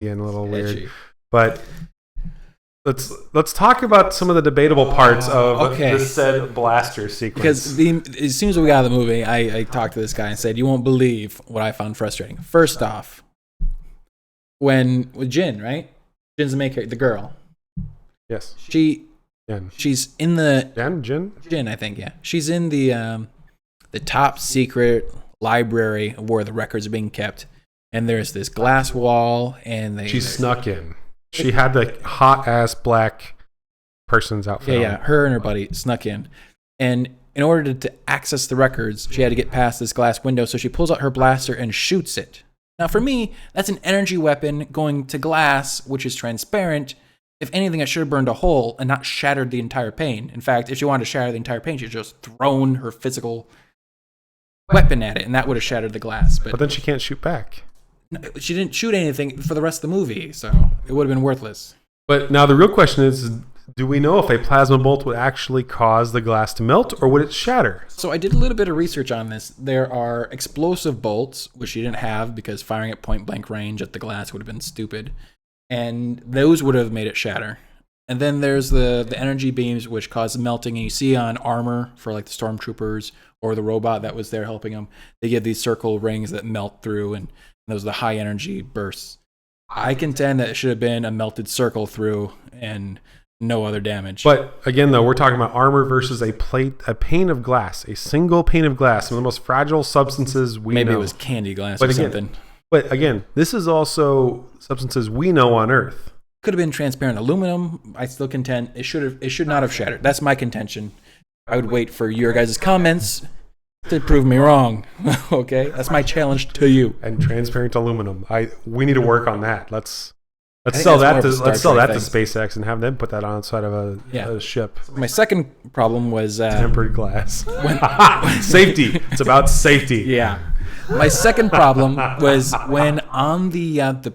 and a little weird. Edgy. But let's talk about some of the debatable parts of this said blaster sequence. Because as soon as we got out of the movie, I talked to this guy and said, "You won't believe what I found frustrating." First off, with Jin, right? Jin's the main character, the girl. Yes. She's in the Jin, I think, yeah. She's in the top secret library where the records are being kept, and there's this glass wall, and she snuck in. She had the hot ass black person's outfit. Yeah, her and her buddy snuck in, and in order to access the records, she had to get past this glass window. So she pulls out her blaster and shoots it. Now, for me, that's an energy weapon going to glass, which is transparent. If anything, it should have burned a hole and not shattered the entire pane. In fact, if she wanted to shatter the entire pane, she should have just thrown her physical weapon at it, and that would have shattered the glass. But then she can't shoot back. No, she didn't shoot anything for the rest of the movie, so it would have been worthless. But now the real question is, do we know if a plasma bolt would actually cause the glass to melt, or would it shatter? So I did a little bit of research on this. There are explosive bolts, which she didn't have because firing at point-blank range at the glass would have been stupid. And those would have made it shatter. And then there's the energy beams, which cause melting. And you see on armor for like the stormtroopers or the robot that was there helping them, they get these circle rings that melt through, and those are the high energy bursts. I contend that it should have been a melted circle through and no other damage. But again, though, we're talking about armor versus a pane of glass, a single pane of glass, one of the most fragile substances we know. Maybe it was candy glass or something. But again, this is also substances we know on Earth. Could have been transparent aluminum. I still contend it should not have shattered. That's my contention. I would wait for your guys' comments to prove me wrong. Okay, that's my challenge to you. And transparent aluminum. We need to work on that. Let's sell that to SpaceX and have them put that on the side of a ship. My second problem was tempered glass. Safety. It's about safety. Yeah. My second problem was when on the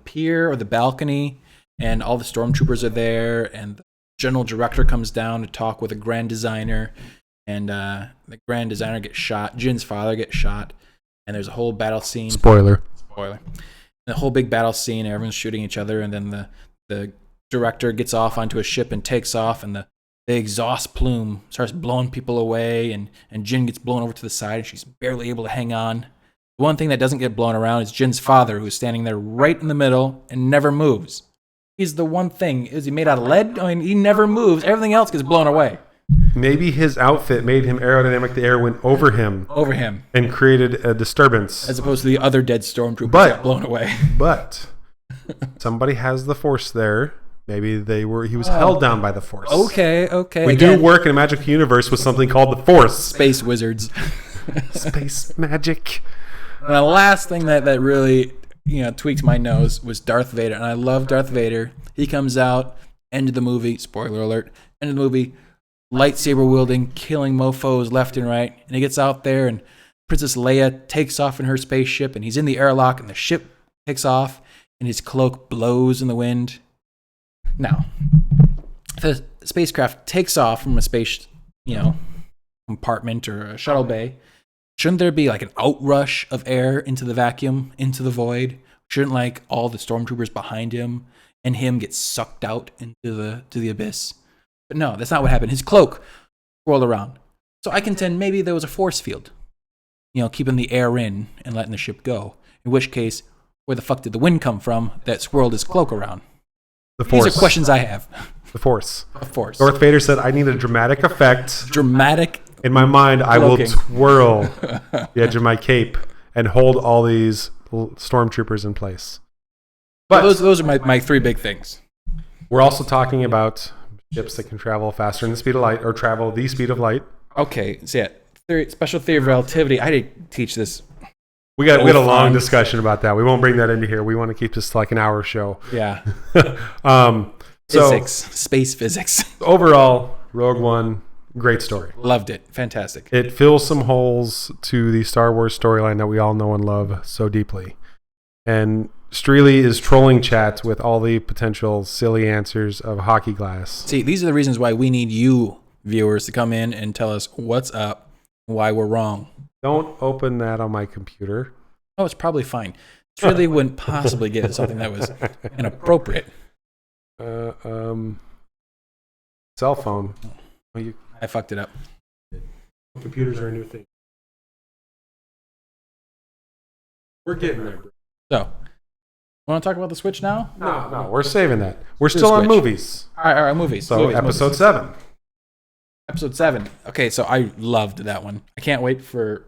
pier or the balcony, and all the stormtroopers are there, and the general director comes down to talk with the grand designer, and the grand designer gets shot. Jin's father gets shot, and there's a whole battle scene. Spoiler. And a whole big battle scene. Everyone's shooting each other, and then the director gets off onto a ship and takes off, and the exhaust plume starts blowing people away, and Jin gets blown over to the side, and she's barely able to hang on. The one thing that doesn't get blown around is Jin's father, who's standing there right in the middle and never moves. He's the one thing. Is he made out of lead? I mean, he never moves. Everything else gets blown away. Maybe his outfit made him aerodynamic. The air went over him. And created a disturbance. As opposed to the other dead stormtroopers that got blown away. But somebody has the Force there. Maybe he was held down by the Force. Okay. We do work in a magic universe with something called the Force. Space wizards. Space magic. And the last thing that really, tweaks my nose was Darth Vader. And I love Darth Vader. He comes out, end of the movie, spoiler alert, end of the movie, lightsaber wielding, killing mofos left and right. And he gets out there, and Princess Leia takes off in her spaceship, and he's in the airlock, and the ship takes off, and his cloak blows in the wind. Now, if a spacecraft takes off from a space, compartment or a shuttle bay, shouldn't there be like an outrush of air into the vacuum, into the void? Shouldn't like all the stormtroopers behind him and him get sucked out into the abyss? But no, that's not what happened. His cloak swirled around. So I contend maybe there was a force field, keeping the air in and letting the ship go. In which case, where the fuck did the wind come from that swirled his cloak around? The Force. These are questions I have. The Force. The Force. Darth Vader said, I need a dramatic effect. Dramatic. In my mind, I will twirl the edge of my cape and hold all these stormtroopers in place. But those are my three big things. We're also talking about ships that can travel faster than the speed of light, or travel the speed of light. Okay, so special theory of relativity. I didn't teach this. We had a long discussion about that. We won't bring that into here. We want to keep this to like an hour show. Yeah. Physics, space physics. Overall, Rogue One, great story. Loved it. Fantastic. It fills some holes to the Star Wars storyline that we all know and love so deeply. And Streely is trolling chat with all the potential silly answers of hockey glass. See, these are the reasons why we need you, viewers, to come in and tell us what's up, why we're wrong. Don't open that on my computer. Oh, it's probably fine. Really wouldn't possibly get something that was inappropriate. Cell phone. Oh, I fucked it up. computers are a new thing. We're getting there, bro. So, want to talk about the Switch now? No, we're saving that. We're still on movies. All right, movies. So movies, episode movies. 7. Episode 7. Okay, so I loved that one. I can't wait for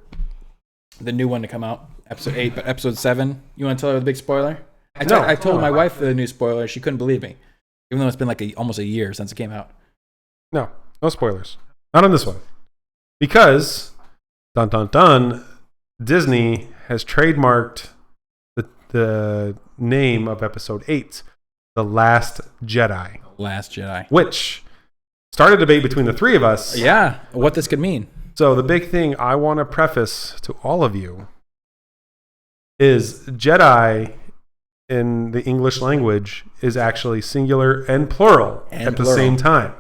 the new one to come out. Episode 8, but episode 7. You want to tell her the big spoiler? I told my wife the new spoiler. She couldn't believe me, even though it's been like almost a year since it came out. No spoilers. Not on this one. Because, dun dun dun, Disney has trademarked the name of episode 8, The Last Jedi. Last Jedi. Which started a debate between the three of us. Yeah, what this could mean. So the big thing I want to preface to all of you is Jedi in the English language is actually singular and plural at the same time.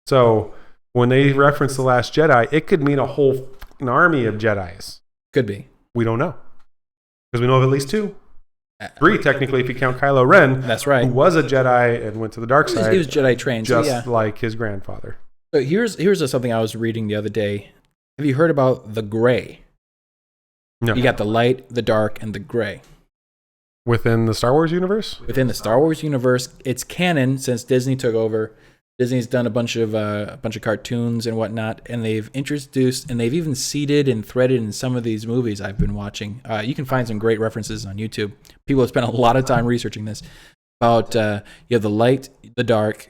So when they reference The Last Jedi, it could mean a whole army of Jedis. Could be. We don't know. Because we know of at least 2. 3, technically, if you count Kylo Ren. That's right. Who was a Jedi and went to the dark side. He was Jedi trained. Just like his grandfather. So here's something I was reading the other day. Have you heard about the gray? No. You got the light, the dark, and the gray. Within the Star Wars universe? Within the Star Wars universe, it's canon since Disney took over. Disney's done a bunch of cartoons and whatnot, and they've introduced and they've even seeded and threaded in some of these movies I've been watching. You can find some great references on YouTube. People have spent a lot of time researching this. About you have the light, the dark,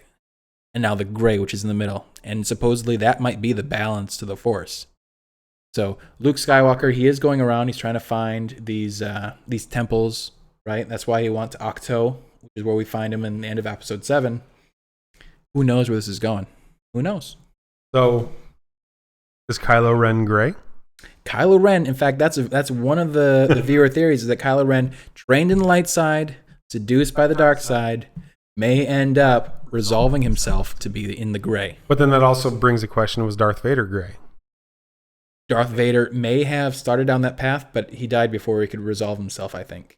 and now the gray, which is in the middle, and supposedly that might be the balance to the Force. So Luke Skywalker, he is going around. He's trying to find these temples, right? That's why he wants Ahch-To, which is where we find him in the end of Episode 7. Who knows where this is going? Who knows? So, is Kylo Ren gray? Kylo Ren, in fact, that's one of the viewer theories, is that Kylo Ren, trained in the light side, seduced by the dark side, may end up resolving himself to be in the gray. But then that also brings the question, was Darth Vader gray? Darth Vader may have started down that path, but he died before he could resolve himself, I think.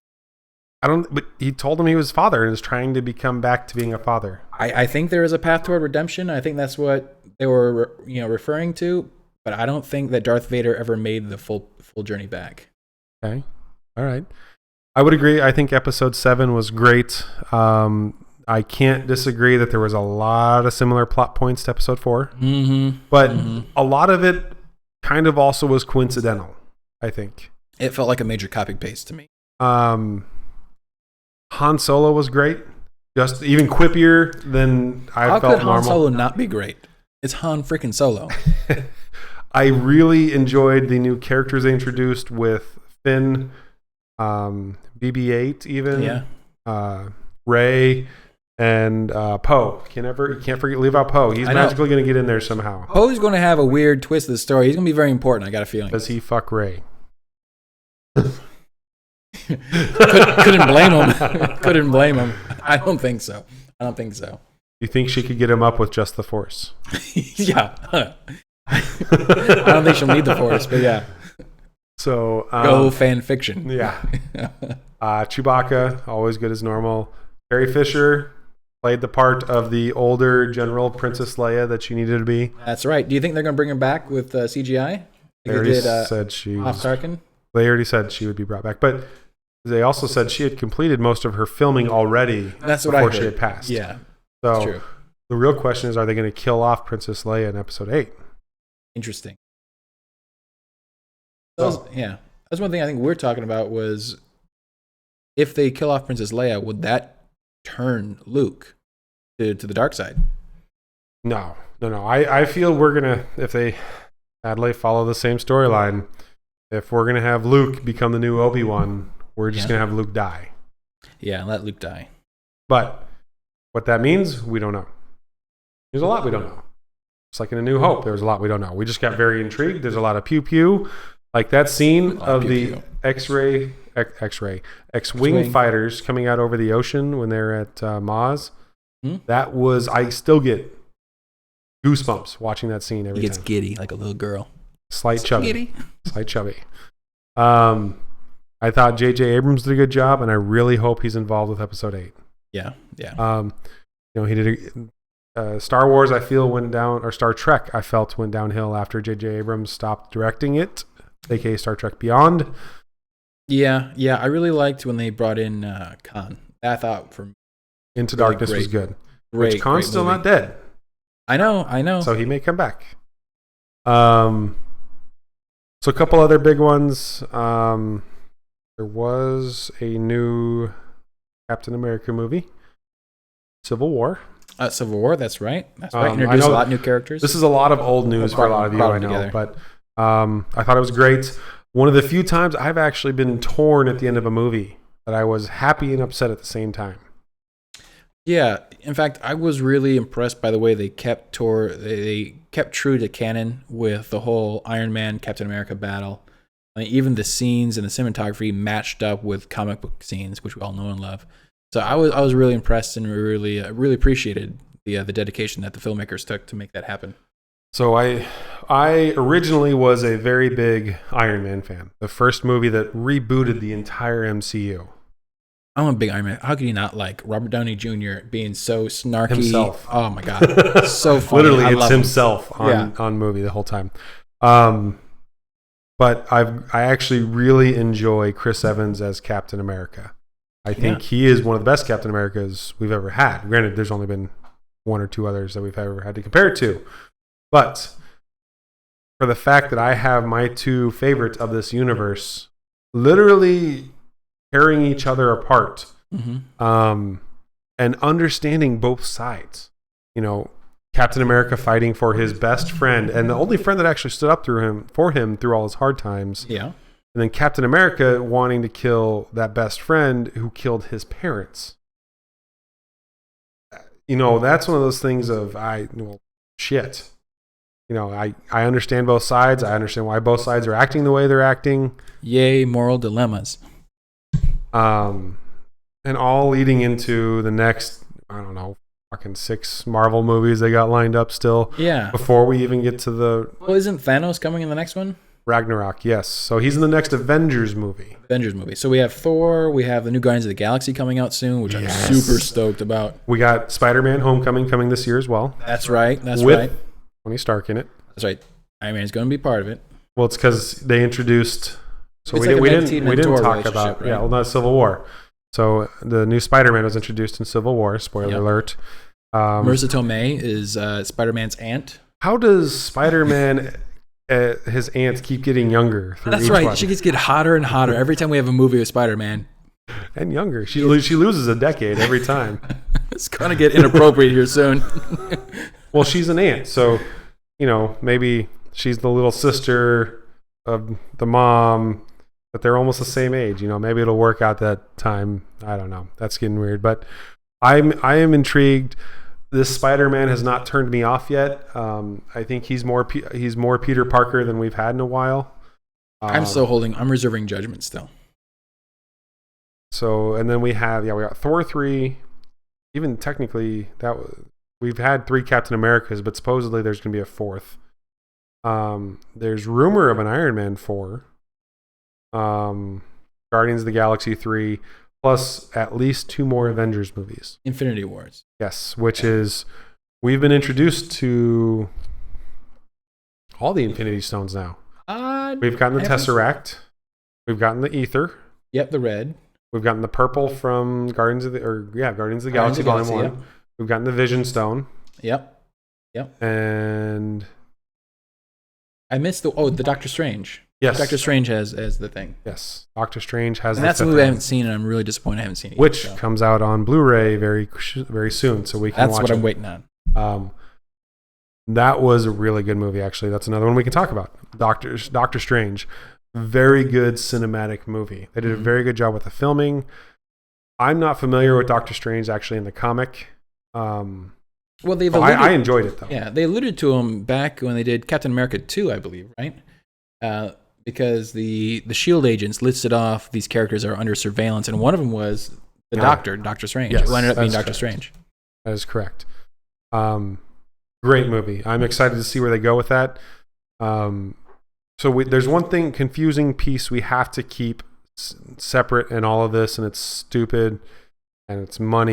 But he told him he was father and is trying to become back to being a father. I think there is a path toward redemption. I think that's what they were referring to, but I don't think that Darth Vader ever made the full journey back. Okay. All right. I would agree. I think episode 7 was great. I can't disagree that there was a lot of similar plot points to episode 4. Mm-hmm. But a lot of it kind of also was coincidental, I think. It felt like a major copy paste to me. Han Solo was great. Just even quippier than I felt normal. How could Han Solo not be great? It's Han freaking Solo. I really enjoyed the new characters they introduced with Finn, BB-8 even. Yeah. Rey, and Poe. You can't forget, leave out Poe. He's magically going to get in there somehow. Poe's going to have a weird twist of the story. He's going to be very important, I got a feeling. Does he fuck Rey? Couldn't blame him. Couldn't blame him. I don't think so. You think she could get him up with just the Force? Yeah. I don't think she'll need the Force, but yeah. So go fan fiction. Yeah. Chewbacca, always good as normal. Carrie Fisher played the part of the older General Princess Leia that she needed to be. That's right. Do you think they're going to bring her back with CGI? They already said she was. Tarkin? They already said she would be brought back, but they also said she had completed most of her filming already. That's what I heard. Before she had passed. Yeah. So that's true. The real question is, are they going to kill off Princess Leia in Episode 8? Interesting. That's one thing I think we're talking about was, if they kill off Princess Leia, would that turn Luke to the dark side? No. I feel we're going to, if they sadly follow the same storyline, if we're going to have Luke become the new Obi-Wan, we're just going to have Luke die. Yeah, let Luke die. But what that means, we don't know. There's a lot we don't know. It's like in A New Hope, there's a lot we don't know. We just got very intrigued. There's a lot of pew-pew. Like that scene of the X-Wing fighters coming out over the ocean when they're at Maz. That was, I still get goosebumps watching that scene every time. He gets giddy like a little girl. Slight chubby. I I thought J.J. Abrams did a good job, and I really hope he's involved with Episode 8. Yeah. He did Star Wars, I feel, went down, or Star Trek, I felt, went downhill after J.J. Abrams stopped directing it, aka Star Trek Beyond. Yeah. I really liked when they brought in Khan. I thought Into really Darkness was good. Great, Which Khan's still not dead. I know. So he may come back. So a couple other big ones. There was a new Captain America movie, Civil War. Civil War, that's right. Introduced a lot of new characters. This is a lot of old news for a lot of you, I know. But I thought it was great. One of the few times I've actually been torn at the end of a movie that I was happy and upset at the same time. Yeah, in fact, I was really impressed by the way they kept true to canon with the whole Iron Man Captain America battle. I mean, even the scenes and the cinematography matched up with comic book scenes, which we all know and love. So I was really impressed and really appreciated the dedication that the filmmakers took to make that happen. So I originally was a very big Iron Man fan. The first movie that rebooted the entire MCU. I'm a big Iron Man. How could you not like Robert Downey Jr. being so snarky? Himself. Oh my god, so funny. Literally, it's himself on movie the whole time. But I actually really enjoy Chris Evans as Captain America. I think he is one of the best Captain Americas we've ever had. Granted, there's only been one or two others that we've ever had to compare it to. But for the fact that I have my two favorites of this universe literally tearing each other apart, and understanding both sides. Captain America fighting for his best friend and the only friend that actually stood up for him through all his hard times. Yeah. And then Captain America wanting to kill that best friend who killed his parents. That's one of those things of shit. I understand both sides. I understand why both sides are acting the way they're acting. Yay, moral dilemmas. And all leading into the next, I don't know, fucking 6 Marvel movies they got lined up still. Yeah. Before we even get to the... Well, isn't Thanos coming in the next one? Ragnarok, yes. So he's in the next Avengers movie. So we have Thor, we have the new Guardians of the Galaxy coming out soon, which I'm super stoked about. We got Spider-Man Homecoming coming this year as well. That's right. With Tony Stark in it. That's right. Iron Man's going to be part of it. Well, it's because they introduced... So we didn't talk about... Right? Yeah, well, not Civil War. So the new Spider-Man was introduced in Civil War. Spoiler alert. Marissa Tomei is Spider-Man's aunt. How does Spider-Man... his aunt keep getting younger? That's right. One? She gets hotter and hotter every time we have a movie with Spider-Man. And younger. She loses a decade every time. It's going to get inappropriate here soon. Well, she's an aunt, so maybe she's the little sister of the mom, but they're almost the same age. Maybe it'll work out that time. I don't know. That's getting weird, but I am intrigued. This Spider-Man has not turned me off yet. I think he's more Peter Parker than we've had in a while. I'm reserving judgment still. So, and then we got Thor 3. Even technically, we've had 3 Captain Americas, but supposedly there's going to be a 4th. There's rumor of an Iron Man 4. Guardians of the Galaxy 3. Plus at least 2 more Avengers movies. Infinity Wars. Yes, which is... We've been introduced to all the Infinity Stones now. We've gotten the Tesseract. We've gotten the Ether. Yep, the red. We've gotten the purple from Guardians of the Galaxy Volume 1. Yep. We've gotten the Vision Stone. Yep. And... I missed the Doctor Strange. Yes. Doctor Strange has the thing. Yes. Doctor Strange has and that's a movie I haven't seen, and I'm really disappointed I haven't seen it Which comes out on Blu-ray very, very soon, so we can watch it. That's what I'm waiting on. That was a really good movie, actually. That's another one we can talk about. Doctor Strange. Very good cinematic movie. They did a very good job with the filming. I'm not familiar with Doctor Strange actually in the comic. Well, I enjoyed it, though. Yeah, they alluded to him back when they did Captain America 2, I believe, right? Because the S.H.I.E.L.D. agents listed off these characters are under surveillance, and one of them was the Doctor Strange, who ended up being Doctor Strange. That is correct. Great movie. I'm excited to see where they go with that. So there's one confusing piece we have to keep separate in all of this, and it's stupid, and it's money.